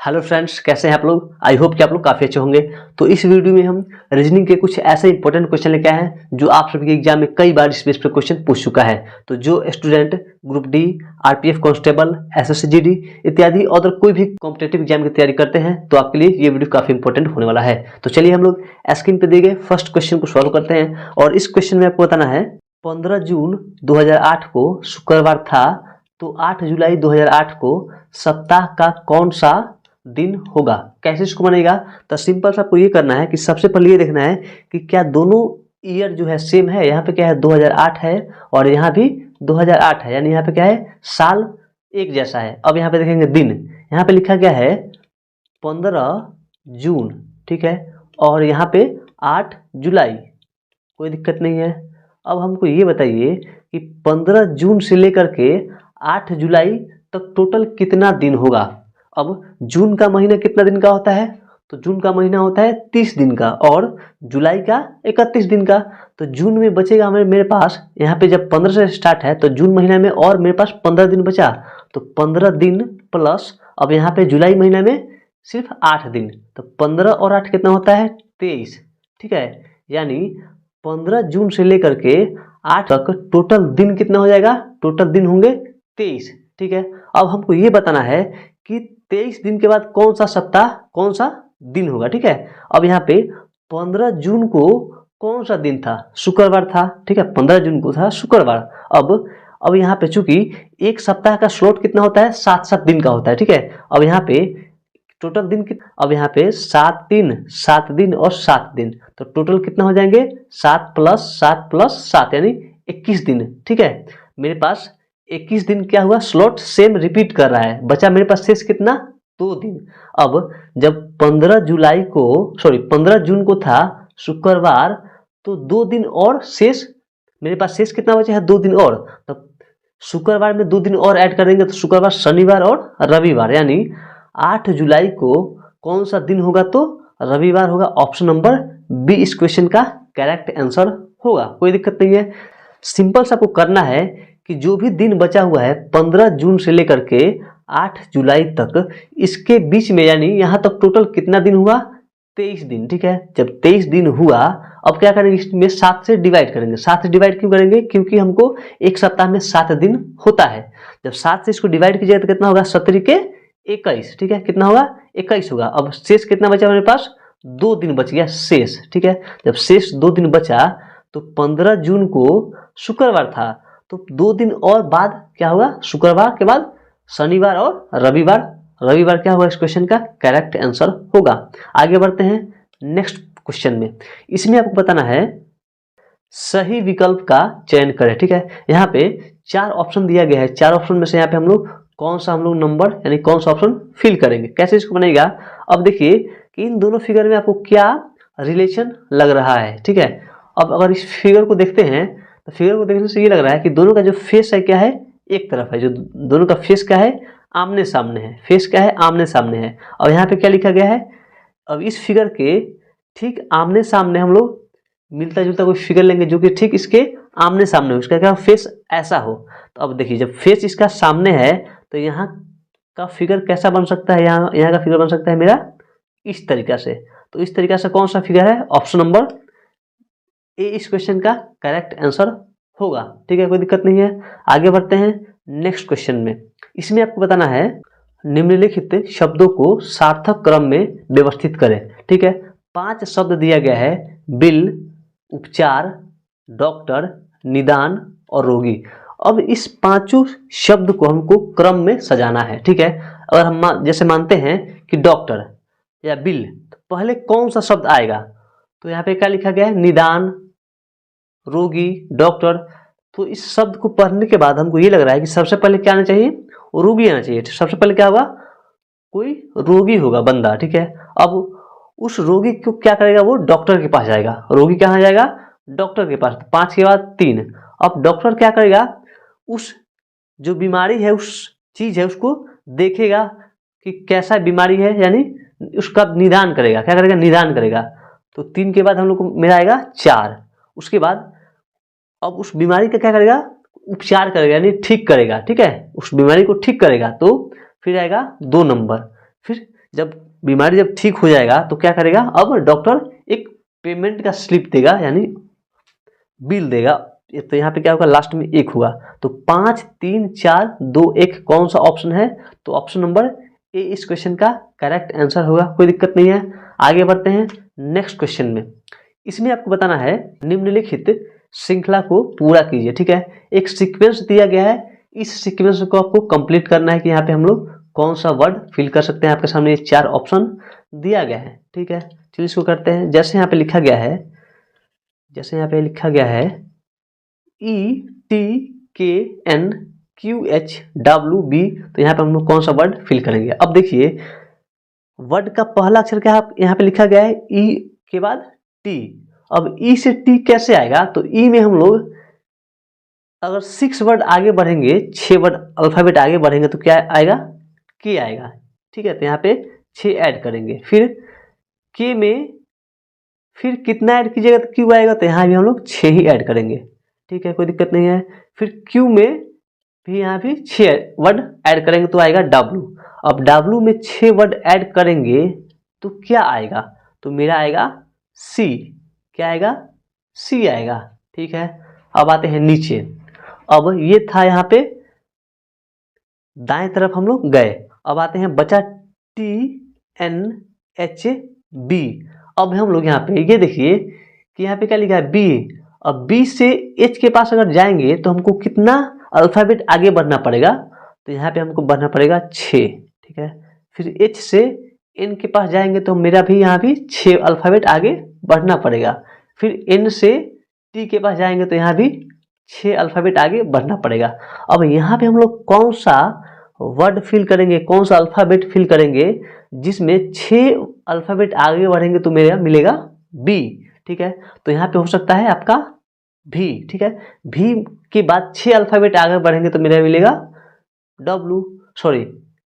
Hello friends, कैसे हैं आप लोग। आई होप कि आप लोग काफ़ी अच्छे होंगे। तो इस वीडियो में हम रीजनिंग के कुछ ऐसे इंपॉर्टेंट क्वेश्चन लेके आए हैं जो आप सभी के एग्जाम में कई बार इस बेस पर क्वेश्चन पूछ चुका है। तो जो student group D, RPF constable, SSC इत्यादि और कोई भी कॉम्पिटेटिव एग्जाम की तैयारी करते हैं तो आपके लिए ये वीडियो काफ़ी इंपॉर्टेंट होने वाला है। तो चलिए हम लोग स्क्रीन पर दिए गए फर्स्ट क्वेश्चन को सॉल्व करते हैं। और इस क्वेश्चन में आपको बताना है 15 जून 2008 को शुक्रवार था, तो 8 जुलाई 2008 को सप्ताह का कौन सा दिन होगा। कैसे इसको बनेगा, तो सिंपल सा आपको ये करना है कि सबसे पहले ये देखना है कि क्या दोनों ईयर जो है सेम है। यहाँ पे क्या है 2008 है और यहाँ भी 2008 है, यानी यहाँ पे क्या है साल एक जैसा है। अब यहाँ पे देखेंगे दिन, यहाँ पे लिखा गया है 15 जून, ठीक है, और यहाँ पे 8 जुलाई, कोई दिक्कत नहीं है। अब हमको ये बताइए कि 15 जून से लेकर के 8 जुलाई तक टोटल कितना दिन होगा। अब जून का महीना कितना दिन का होता है, तो जून का महीना होता है 30 दिन का और जुलाई का 31 दिन का। तो जून में बचेगा हमें मेरे पास, यहाँ पे जब 15 से स्टार्ट है तो जून महीना में और मेरे पास 15 दिन बचा, तो 15 दिन प्लस अब यहाँ पे जुलाई महीना में सिर्फ 8 दिन, तो 15 और 8 कितना होता है 23, ठीक है। यानी 15 जून से लेकर के 8 तक टोटल दिन कितना हो जाएगा, टोटल दिन होंगे 23, ठीक है। अब हमको ये बताना है कि 23 दिन के बाद कौन सा सप्ताह कौन सा दिन होगा, ठीक है। अब यहाँ पे 15 जून को कौन सा दिन था, शुक्रवार था, ठीक है, 15 जून को था शुक्रवार। अब यहाँ पे चूंकि एक सप्ताह का स्लॉट कितना होता है 7-7 दिन का होता है, ठीक है। अब यहाँ पे टोटल दिन अब यहाँ पे 7 दिन और 7 दिन, तो टोटल कितना हो जाएंगे 7 + 7 यानी 21 दिन, ठीक है। मेरे पास 21 दिन क्या हुआ, स्लॉट सेम रिपीट कर रहा है, बचा मेरे पास शेष कितना 2 दिन। अब जब 15 जून को था शुक्रवार, तो 2 दिन और शेष, मेरे पास शेष कितना बचा है 2 दिन और, तो शुक्रवार में 2 दिन और ऐड करेंगे तो शुक्रवार, शनिवार और रविवार, यानी 8 जुलाई को कौन सा दिन होगा, तो रविवार होगा। ऑप्शन नंबर बी इस क्वेश्चन का करेक्ट आंसर होगा, कोई दिक्कत नहीं है। सिंपल सा आपको करना है कि जो भी दिन बचा हुआ है 15 जून से लेकर के 8 जुलाई तक, इसके बीच में यानी यहाँ तक टोटल कितना दिन हुआ 23 दिन, ठीक है। जब 23 दिन हुआ, अब क्या करेंगे, इसमें 7 से डिवाइड करेंगे। 7 से डिवाइड क्यों करेंगे, क्योंकि हमको एक सप्ताह में 7 दिन होता है। जब 7 से इसको डिवाइड कीजिएगा तो कितना होगा 17 के 21, ठीक है, कितना होगा 21 होगा। अब शेष कितना बचा मेरे पास 2 दिन बच गया शेष, ठीक है। जब शेष 2 दिन बचा तो 15 जून को शुक्रवार था, तो 2 दिन और बाद क्या होगा, शुक्रवार के बाद शनिवार और रविवार क्या होगा इस क्वेश्चन का करेक्ट आंसर होगा। आगे बढ़ते हैं नेक्स्ट क्वेश्चन में। इसमें आपको बताना है सही विकल्प का चयन करें, ठीक है। यहाँ पे 4 ऑप्शन दिया गया है, 4 ऑप्शन में से यहाँ पे हम लोग कौन सा नंबर यानी कौन सा ऑप्शन फिल करेंगे, कैसे इसको बनेगा। अब देखिए कि इन दोनों फिगर में आपको क्या रिलेशन लग रहा है, ठीक है। अब अगर इस फिगर को देखते हैं तो फिगर को देखने से ये लग रहा है कि दोनों का जो फेस है क्या है, एक तरफ है, जो दोनों का फेस क्या है आमने सामने है, फेस क्या है आमने सामने है। और यहाँ पे क्या लिखा गया है, अब इस फिगर के ठीक आमने सामने हम लोग मिलता जुलता कोई फिगर लेंगे जो कि ठीक इसके आमने सामने हो, इसका क्या फेस ऐसा हो। तो अब देखिए जब फेस इसका सामने है तो यहाँ का फिगर कैसा बन सकता है, यहाँ का फिगर बन सकता है मेरा इस तरीका से। तो इस तरीका से कौन सा फिगर है, ऑप्शन नंबर ए इस क्वेश्चन का करेक्ट आंसर होगा, ठीक है, कोई दिक्कत नहीं है। आगे बढ़ते हैं नेक्स्ट क्वेश्चन में। इसमें आपको बताना है निम्नलिखित शब्दों को सार्थक क्रम में व्यवस्थित करें, ठीक है। 5 शब्द दिया गया है, बिल, उपचार, डॉक्टर, निदान और रोगी। अब इस 5 शब्द को हमको क्रम में सजाना है, ठीक है। अगर हम जैसे मानते हैं कि डॉक्टर या बिल, तो पहले कौन सा शब्द आएगा, तो यहाँ पे क्या लिखा गया है निदान, रोगी, डॉक्टर। तो इस शब्द को पढ़ने के बाद हमको ये लग रहा है कि सबसे पहले क्या आना चाहिए, रोगी आना चाहिए। सबसे पहले क्या होगा, कोई रोगी होगा बंदा, ठीक है। अब उस रोगी को क्या करेगा, वो डॉक्टर के पास जाएगा। रोगी कहाँ जाएगा, डॉक्टर के पास। 5 के बाद 3। अब डॉक्टर क्या करेगा, उस जो बीमारी है, उस चीज है, उसको देखेगा कि कैसा बीमारी है, यानी उसका निदान करेगा। क्या करेगा, निदान करेगा। तो 3 के बाद हम लोग को मेरा आएगा 4। उसके बाद अब उस बीमारी का क्या करेगा, उपचार करेगा, यानी ठीक करेगा, ठीक है, उस बीमारी को ठीक करेगा। तो फिर आएगा 2 नंबर। फिर जब बीमारी जब ठीक हो जाएगा तो क्या करेगा, अब डॉक्टर एक पेमेंट का स्लिप देगा, यानी बिल देगा। तो यहाँ पे क्या होगा, लास्ट में 1 होगा। तो 5 3 4 2 1 कौन सा ऑप्शन है, तो ऑप्शन नंबर ए इस क्वेश्चन का करेक्ट आंसर होगा। कोई दिक्कत नहीं है। आगे बढ़ते हैं नेक्स्ट क्वेश्चन में। इसमें आपको बताना है निम्नलिखित श्रृंखला को पूरा कीजिए। ठीक है, एक सीक्वेंस दिया गया है, इस सीक्वेंस को आपको कंप्लीट करना है कि यहाँ पे हम लोग कौन सा वर्ड फिल कर सकते हैं। आपके सामने ये 4 ऑप्शन दिया गया है। ठीक है, चलिए इसको करते हैं। जैसे यहाँ पे लिखा गया है, ETKNQHWB, तो यहाँ पे हम लोग कौन सा वर्ड फिल करेंगे। अब देखिए वर्ड का पहला अक्षर क्या है, यहाँ पे लिखा गया है ई के बाद टी। अब ई से टी कैसे आएगा, तो ई में हम लोग अगर 6 वर्ड आगे बढ़ेंगे, 6 वर्ड अल्फाबेट आगे बढ़ेंगे तो क्या आएगा, के आएगा। ठीक है, तो यहाँ पे 6 ऐड करेंगे। फिर के में फिर कितना ऐड कीजिएगा तो क्यू आएगा, तो यहाँ भी हम लोग 6 ही ऐड करेंगे। ठीक है, कोई दिक्कत नहीं है। फिर क्यू में भी यहाँ भी 6 वर्ड ऐड करेंगे तो आएगा डब्लू। अब डब्लू में 6 वर्ड ऐड करेंगे तो क्या आएगा, तो मेरा आएगा सी। क्या आएगा, सी आएगा। ठीक है, अब आते हैं नीचे। अब ये था यहाँ पे दाएं तरफ हम लोग गए। अब आते हैं बचा TNHB। अब हम लोग यहाँ पे ये देखिए कि यहाँ पे क्या लिखा है, बी। अब बी से एच के पास अगर जाएंगे तो हमको कितना अल्फाबेट आगे बढ़ना पड़ेगा, तो यहाँ पे हमको बढ़ना पड़ेगा 6। ठीक है, फिर एच से एन के पास जाएंगे तो मेरा भी यहाँ भी 6 अल्फाबेट आगे बढ़ना पड़ेगा। फिर एन से टी के पास जाएंगे तो यहाँ भी 6 अल्फाबेट आगे बढ़ना पड़ेगा। अब यहाँ पे हम लोग कौन सा वर्ड फिल करेंगे, कौन सा अल्फाबेट फिल करेंगे जिसमें 6 अल्फाबेट आगे बढ़ेंगे तो मेरा मिलेगा बी। ठीक है, तो यहाँ पे हो सकता है आपका भी। ठीक है, भी के बाद 6 अल्फाबेट आगे बढ़ेंगे तो मेरा मिलेगा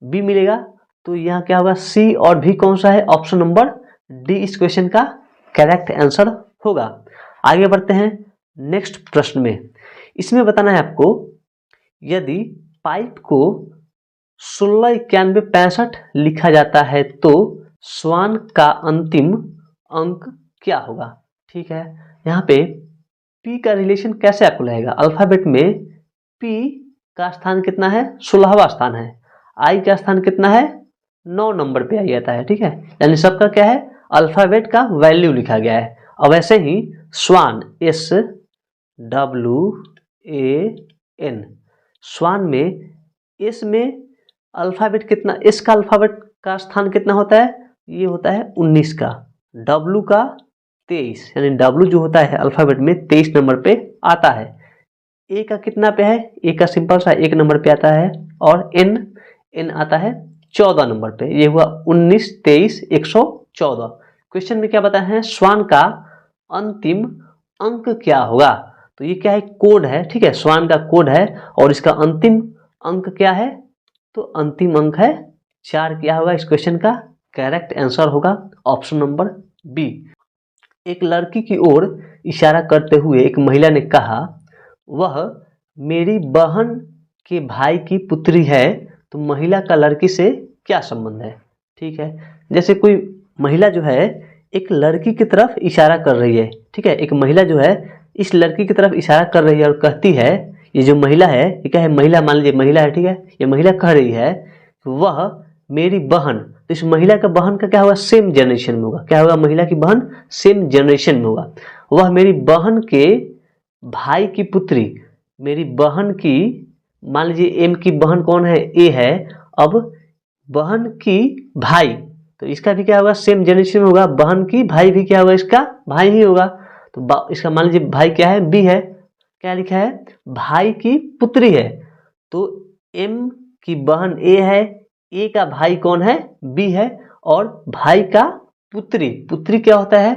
बी मिलेगा। तो यहाँ क्या होगा, सी और भी कौन सा है, ऑप्शन नंबर डी इस क्वेश्चन का करेक्ट आंसर होगा। आगे बढ़ते हैं नेक्स्ट प्रश्न में। इसमें बताना है आपको, यदि पाइप को 16 91 65 लिखा जाता है तो स्वान का अंतिम अंक क्या होगा। ठीक है, यहाँ पे पी का रिलेशन कैसे आपको लगेगा, अल्फाबेट में पी का स्थान कितना है, 16वां स्थान है। आई का स्थान कितना है, 9 नंबर पे आ जाता है। ठीक है, यानी सबका क्या है, अल्फाबेट का वैल्यू लिखा गया है। अब ऐसे ही स्वान SWAN, स्वान में एस में अल्फाबेट कितना, एस का अल्फाबेट का स्थान कितना होता है, ये होता है 19 का। डब्लू का 23, यानी डब्लू जो होता है अल्फाबेट में 23 नंबर पे आता है। ए का कितना पे है, ए का सिंपल सा 1 नंबर पे आता है। और एन आता है 14 नंबर पे। ये हुआ 19 23 114। क्वेश्चन में क्या बताया है, स्वान का अंतिम अंक क्या होगा, तो ये क्या है, कोड है। ठीक है, स्वान का कोड है और इसका अंतिम अंक क्या है, तो अंतिम अंक है 4। क्या होगा, इस क्वेश्चन का करेक्ट आंसर होगा ऑप्शन नंबर बी। एक लड़की की ओर इशारा करते हुए एक महिला ने कहा, वह मेरी बहन के भाई की पुत्री है। तो महिला का लड़की से क्या संबंध है। ठीक है, जैसे कोई महिला जो है एक लड़की की तरफ इशारा कर रही है। ठीक है, एक महिला जो है इस लड़की की तरफ इशारा कर रही है और कहती है, ये जो महिला है ये क्या है, महिला मान लीजिए महिला है। ठीक है, ये महिला कह रही है वह मेरी बहन, तो इस महिला का बहन का क्या होगा, सेम जनरेशन में होगा। क्या होगा, महिला की बहन सेम जनरेशन में होगा। वह मेरी बहन के भाई की पुत्री, मेरी बहन की, मान लीजिए एम की बहन कौन है, ए है। अब बहन की भाई, तो इसका भी क्या होगा, सेम जनरेशन में होगा। बहन की भाई भी क्या होगा, इसका भाई ही होगा। तो इसका मान लीजिए भाई क्या है, बी है। क्या लिखा है, भाई की पुत्री है। तो एम की बहन ए है, ए का भाई कौन है, बी है। और भाई का पुत्री, पुत्री क्या होता है,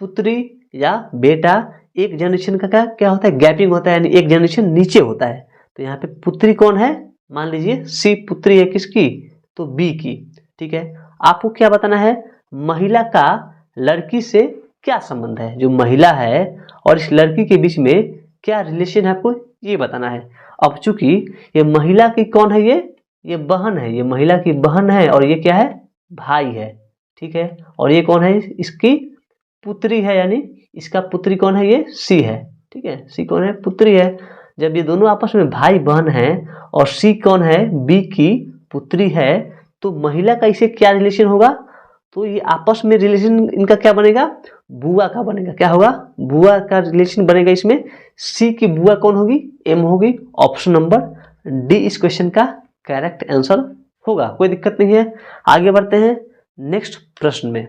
पुत्री या बेटा एक जनरेशन का क्या होता है, गैपिंग होता है, यानी एक जनरेशन नीचे होता है। तो यहाँ पे पुत्री कौन है, मान लीजिए सी पुत्री है किसकी, तो बी की। ठीक है, आपको क्या बताना है, महिला का लड़की से क्या संबंध है, जो महिला है और इस लड़की के बीच में क्या रिलेशन है, आपको ये बताना है। अब चूंकि ये महिला की कौन है, ये बहन है, ये महिला की बहन है और ये क्या है, भाई है, ठीक है। और ये कौन है, इसकी पुत्री है, यानी इसका पुत्री कौन है, ये सी है, ठीक है। सी कौन है, पुत्री है। जब ये दोनों आपस में भाई बहन है और सी कौन है, बी की पुत्री है, तो महिला का इसे क्या रिलेशन होगा, तो ये आपस में रिलेशन इनका क्या बनेगा, बुआ का बनेगा। क्या होगा, बुआ का रिलेशन बनेगा इसमें। सी की बुआ कौन होगी, एम होगी। ऑप्शन नंबर डी इस क्वेश्चन का करेक्ट आंसर होगा, कोई दिक्कत नहीं है। आगे बढ़ते हैं नेक्स्ट प्रश्न में।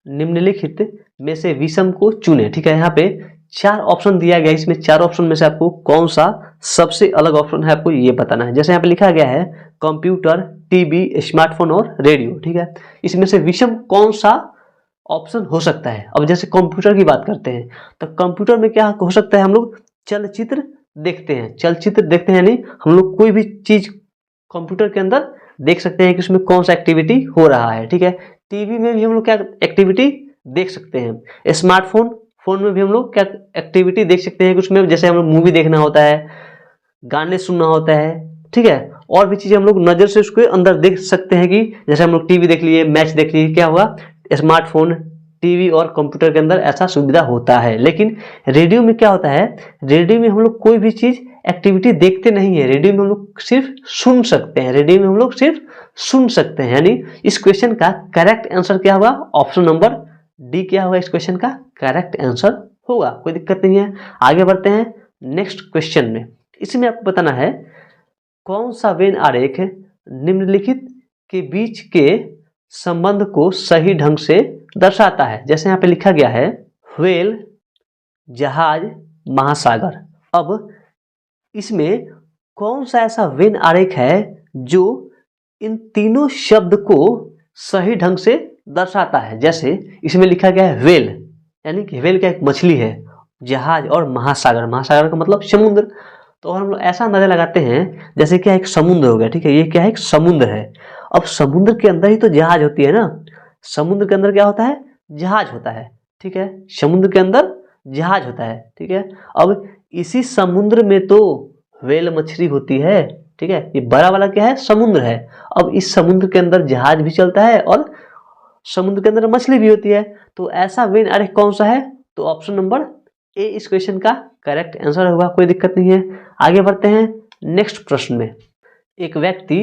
निम्नलिखित में से विषम को चुने, ठीक है। यहाँ पे 4 ऑप्शन दिया गया है, इसमें 4 ऑप्शन में से आपको कौन सा सबसे अलग ऑप्शन है, आपको ये बताना है। जैसे यहाँ पे लिखा गया है कंप्यूटर, टीवी, स्मार्टफोन और रेडियो, ठीक है। इसमें से विषम कौन सा ऑप्शन हो सकता है। अब जैसे कंप्यूटर की बात करते हैं, तो कंप्यूटर में क्या हो सकता है, हम लोग चलचित्र देखते हैं। चलचित्र देखते हैं यानी हम लोग कोई भी चीज कंप्यूटर के अंदर देख सकते हैं कि उसमें कौन सा एक्टिविटी हो रहा है, ठीक है। टीवी में भी हम लोग क्या एक्टिविटी देख सकते हैं। फोन में भी हम लोग क्या एक्टिविटी देख सकते हैं कि उसमें जैसे हम लोग मूवी देखना होता है, गाने सुनना होता है, ठीक है। और भी चीजें हम लोग नजर से उसके अंदर देख सकते हैं कि जैसे हम लोग टीवी देख लिए, मैच देख लिए, क्या हुआ, स्मार्टफोन, टीवी और कंप्यूटर के अंदर ऐसा सुविधा होता है। लेकिन रेडियो में क्या होता है, रेडियो में हम लोग कोई भी चीज एक्टिविटी देखते नहीं है, रेडियो में हम लोग सिर्फ सुन सकते हैं। रेडियो में हम लोग सिर्फ सुन सकते हैं, यानी इस क्वेश्चन का करेक्ट आंसर क्या होगा, ऑप्शन नंबर डी क्या होगा इस क्वेश्चन का करेक्ट आंसर होगा, कोई दिक्कत नहीं है। आगे बढ़ते हैं नेक्स्ट क्वेश्चन में। इसमें आपको बताना है कौन सा वेन आरेख निम्नलिखित के बीच के संबंध को सही ढंग से दर्शाता है। जैसे यहाँ पे लिखा गया है व्हेल, जहाज, महासागर। अब इसमें कौन सा ऐसा वेन आरेख है जो इन तीनों शब्द को सही ढंग से दर्शाता है। जैसे इसमें लिखा गया है व्हेल, यानी कि व्हेल क्या एक मछली है, जहाज और महासागर, महासागर का मतलब समुद्र। तो हम लोग ऐसा अंदाजा लगाते हैं जैसे क्या एक समुद्र हो गया, ठीक है। ये क्या है, एक समुद्र है। अब समुद्र के अंदर ही तो जहाज होती है ना, समुद्र के अंदर क्या होता है, जहाज होता है, ठीक है। समुद्र के अंदर जहाज होता है, ठीक है। अब इसी समुद्र में तो व्हेल मछली होती है, ठीक है। ये बड़ा वाला क्या है, समुद्र है। अब इस समुद्र के अंदर जहाज भी चलता है और समुद्र के अंदर मछली भी होती है। तो ऐसा वेन आरेख कौन सा है, तो ऑप्शन नंबर ए इस क्वेश्चन का करेक्ट आंसर होगा, कोई दिक्कत नहीं है। आगे बढ़ते हैं नेक्स्ट प्रश्न में। एक व्यक्ति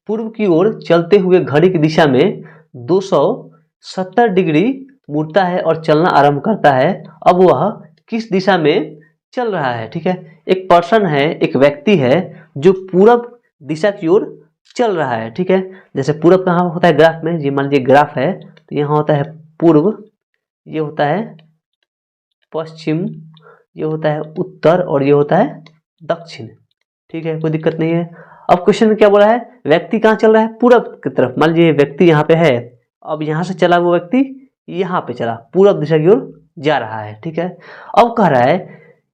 पूर्व की ओर चलते हुए घड़ी की दिशा में 270 डिग्री मुड़ता है और चलना आरंभ करता है। अब वह किस दिशा में चल रहा है, ठीक है। एक पर्सन है, एक व्यक्ति है जो पूरब दिशा की ओर चल रहा है, ठीक है। जैसे पूरब कहाँ होता है, ग्राफ में, ये मान लीजिए ग्राफ है, तो यहाँ होता है पूर्व, ये होता है पश्चिम, ये होता है उत्तर और ये होता है दक्षिण, ठीक है, कोई दिक्कत नहीं है। अब क्वेश्चन में क्या बोला है, व्यक्ति कहाँ चल रहा है, पूरब की तरफ। मान लीजिए व्यक्ति यहाँ पे है, अब यहाँ से चला वो व्यक्ति यहाँ पे चला, पूरब दिशा की ओर जा रहा है, ठीक है। अब कह रहा है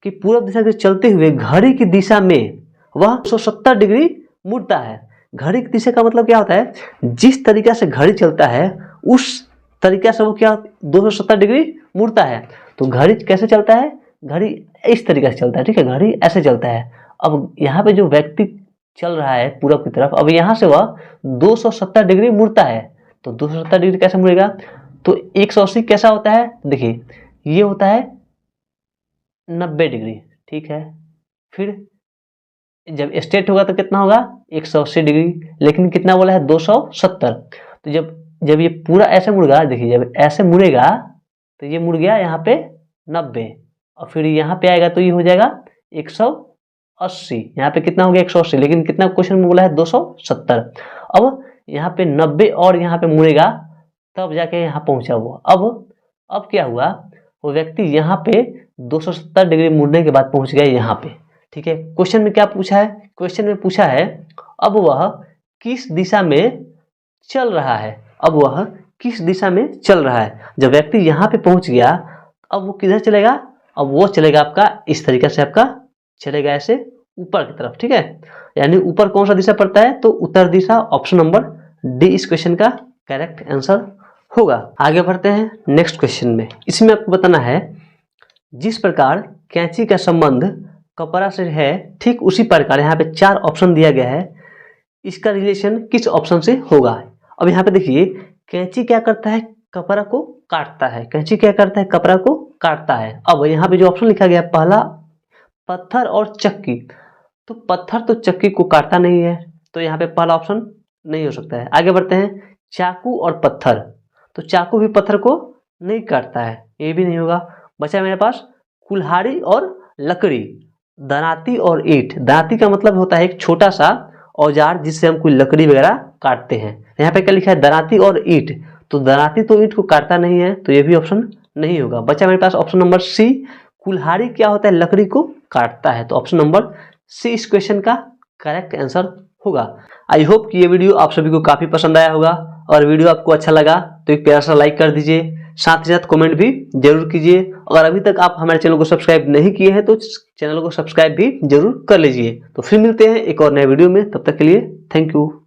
कि पूरब दिशा के चलते हुए घड़ी की दिशा में वह 170 डिग्री मुड़ता है। घड़ी की दिशा का मतलब क्या होता है, जिस तरीका से घड़ी चलता है उस तरीका से वो क्या 270 डिग्री मुड़ता है। तो घड़ी कैसे चलता है, घड़ी इस तरीके से चलता है, ठीक है, घड़ी ऐसे चलता है। अब यहाँ पे जो व्यक्ति चल रहा है पूरब की तरफ, अब यहाँ से वह 270 डिग्री मुड़ता है। तो 270 डिग्री कैसे मुड़ेगा, तो 180 कैसा होता है, देखिए ये होता है 90 डिग्री, ठीक है। फिर जब स्ट्रेट होगा तो कितना होगा 180 डिग्री, लेकिन कितना बोला है 270। तो जब ये पूरा ऐसे मुड़ेगा, देखिए जब ऐसे मुड़ेगा तो ये मुड़ गया यहाँ पे 90, और फिर यहाँ पे आएगा तो ये हो जाएगा 180। यहाँ पे कितना हो गया 180, लेकिन कितना क्वेश्चन में बोला है 270। अब यहाँ पे 90 और यहाँ पे मुड़ेगा तब जाके यहाँ पहुंचा वो। अब क्या हुआ, वो व्यक्ति यहाँ पे 270 डिग्री मुड़ने के बाद पहुंच गया यहाँ पे, ठीक है। क्वेश्चन में क्या पूछा है, क्वेश्चन में पूछा है अब वह किस दिशा में चल रहा है, अब वह किस दिशा में चल रहा है। जब व्यक्ति यहाँ पे पहुंच गया, अब वो किधर चलेगा, अब वो चलेगा आपका इस तरीके से, आपका चलेगा ऐसे ऊपर की तरफ, ठीक है। यानी ऊपर कौन सा दिशा पड़ता है, तो उत्तर दिशा। ऑप्शन नंबर डी इस क्वेश्चन का करेक्ट आंसर होगा। आगे बढ़ते हैं नेक्स्ट क्वेश्चन में। इसमें आपको बताना है जिस प्रकार कैंची का संबंध कपड़ा से है, ठीक उसी प्रकार यहाँ पे 4 ऑप्शन दिया गया है, इसका रिलेशन किस ऑप्शन से होगा। अब यहाँ पे देखिए कैंची क्या करता है, कपड़ा को काटता है। कैंची क्या करता है, कपड़ा को काटता है। अब यहाँ पे जो ऑप्शन लिखा गया पहला, पत्थर और चक्की, तो पत्थर तो चक्की को काटता नहीं है, तो यहाँ पे पहला ऑप्शन नहीं हो सकता है। आगे बढ़ते हैं, चाकू और पत्थर, तो चाकू भी पत्थर को नहीं काटता है, ये भी नहीं होगा। बचा मेरे पास कुल्हाड़ी और लकड़ी, दराती और ईंट। दराती का मतलब होता है एक छोटा सा औजार जिससे हम कोई लकड़ी वगैरह काटते हैं। यहाँ पे क्या लिखा है, दराती और ईंट, तो दराती तो ईंट को काटता नहीं है, तो ये भी ऑप्शन नहीं होगा। बचा मेरे पास ऑप्शन नंबर सी, कुल्हाड़ी क्या होता है, लकड़ी को काटता है, तो ऑप्शन नंबर सी इस क्वेश्चन का करेक्ट आंसर होगा। आई होप कि ये वीडियो आप सभी को काफी पसंद आया होगा, और वीडियो आपको अच्छा लगा तो एक प्यारा सा लाइक कर दीजिए, साथ ही साथ कमेंट भी जरूर कीजिए। और अभी तक आप हमारे चैनल को सब्सक्राइब नहीं किए हैं तो चैनल को सब्सक्राइब भी जरूर कर लीजिए। तो फिर मिलते हैं एक और नए वीडियो में, तब तक के लिए थैंक यू।